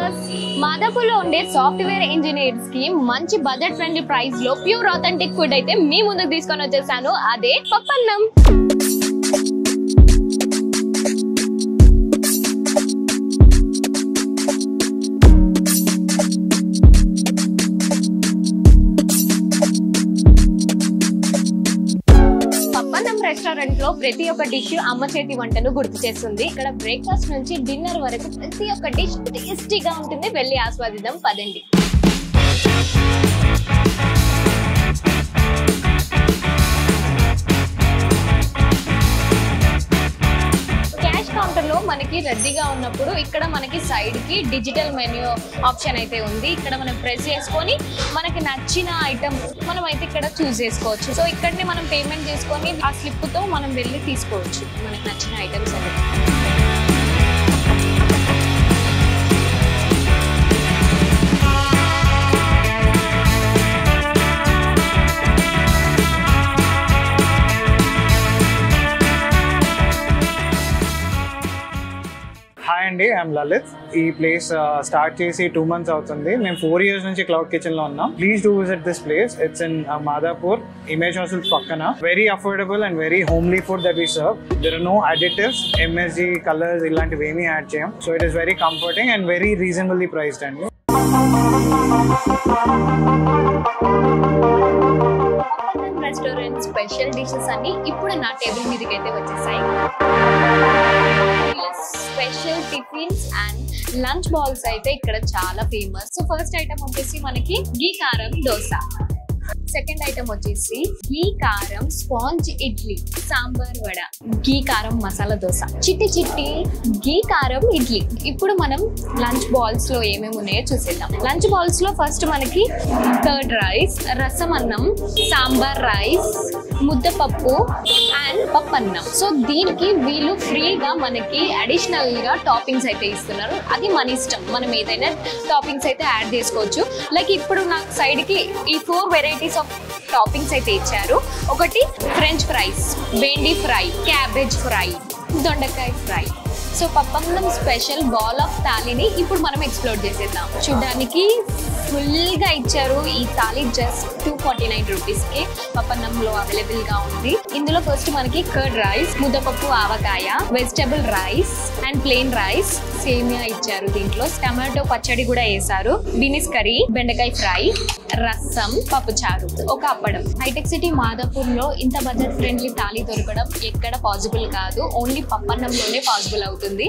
Viewers, మాదాపూర్లో ఉండే software engineers కి మంచి బడ్జెట్ ఫ్రెండ్లీ ప్రైస్ లో ప్యూర్ ఆథెంటిక్ ఫుడ్ అయితే మీ ముందుకు తీసుకొని వచ్చేసాను. అదే పప్పన్నం. రెస్టారెంట్ లో ప్రతి ఒక్క డిష్ అమ్మ చేతి వంటను గుర్తు చేస్తుంది. ఇక్కడ బ్రేక్ఫాస్ట్ నుంచి డిన్నర్ వరకు ప్రతి ఒక్క డిష్ టేస్టీగా ఉంటుంది. వెళ్ళి ఆస్వాదిద్దాం పదండి. కౌంటర్ లో మనకి రెడీగా ఉన్నప్పుడు ఇక్కడ మనకి సైడ్ కి డిజిటల్ మెన్యూ ఆప్షన్ అయితే ఉంది. ఇక్కడ మనం ప్రెస్ చేసుకొని మనకి నచ్చిన ఐటమ్ మనం అయితే ఇక్కడ చూస్ చేసుకోవచ్చు. సో ఇక్కడనే మనం పేమెంట్ చేసుకొని ఆ స్లిప్ తో మనం వెళ్ళి తీసుకోవచ్చు మనకి నచ్చిన ఐటమ్స్ అనేది. హాయ్ అండి, ఐఎమ్ లలిత్. ఈ ప్లేస్ స్టార్ట్ చేసి 2 months అవుతుంది. మేము 4 years నుంచి క్లౌడ్ కిచెన్ లో ఉన్నాం. Please do visit this place. It's in Madhapur, image hostel పక్కన. Very affordable and very homely food that we serve. There are no additives, MSG colours ఇలాంటివి ఏమీ యాడ్ చేయం. So it is very comforting and very reasonably priced అండి. Restaurant special dishes అన్ని ఇప్పుడు నా table మీదకి అయితే వచ్చేసాయి. Special tiffins and lunch bowls అయితే ఇక్కడ చాలా ఫేమస్. సో ఫస్ట్ ఐటమ్ వచ్చేసి మనకి గీ కారం దోశ. సెకండ్ ఐటమ్ వచ్చేసి గీ కారం స్పాంజ్ ఇడ్లీ, సాంబార్ వడ, గీ కారం మసాలా దోశ, చిట్టి చిట్టి గీ కారం ఇడ్లీ. ఇప్పుడు మనం లంచ్ బాల్స్ లో ఏమేమి ఉన్నాయో చూసేద్దాం. లంచ్ బాల్స్ లో ఫస్ట్ మనకి కర్డ్ రైస్, రసం అన్నం, సాంబార్ రైస్, ముద్దపప్పు అండ్ పప్పన్నం. సో దీనికి వీళ్ళు ఫ్రీగా మనకి అడిషనల్ గా టాపింగ్స్ అయితే ఇస్తున్నారు. అది మన ఇష్టం, మనం ఏదైనా టాపింగ్స్ అయితే యాడ్ చేసుకోవచ్చు. లైక్ ఇప్పుడు నాకు సైడ్ కి ఈ 4 వెరైటీస్ ఆఫ్ టాపింగ్స్ అయితే ఇచ్చారు. ఒకటి French fries, bhindi fry, cabbage fry, దొండకాయ fry. So Pappannam special bowl of థాలీని ఇప్పుడు మనం ఎక్స్ప్లోర్ చేసేద్దాం. చూడడానికి ఫుల్ గా ఇచ్చారు. ఈ థాలీ జస్ట్ 249 రూపీస్ కి పప్పన్నంలో అవైలబుల్ గా ఉంది. ఇందులో ఫస్ట్ మనకి కర్డ్ రైస్, ముద్దపప్పు, ఆవకాయ, vegetable rice and plain rice, సేమియా ఇచ్చారు. దీంట్లో టమాటో పచ్చడి కూడా వేసారు, బీన్స్ కర్రీ, బెండకాయ ఫ్రై, రసం, పప్పుచారు, ఒక అప్పడం. హైటెక్ సిటీ మాదాపూర్ లో ఇంత బడ్జెట్ ఫ్రెండ్లీ థాలీ దొరకడం ఎక్కడ పాసిబుల్ కాదు. ఓన్లీ పప్పన్నంలోనే పాసిబుల్ అవుతుంది.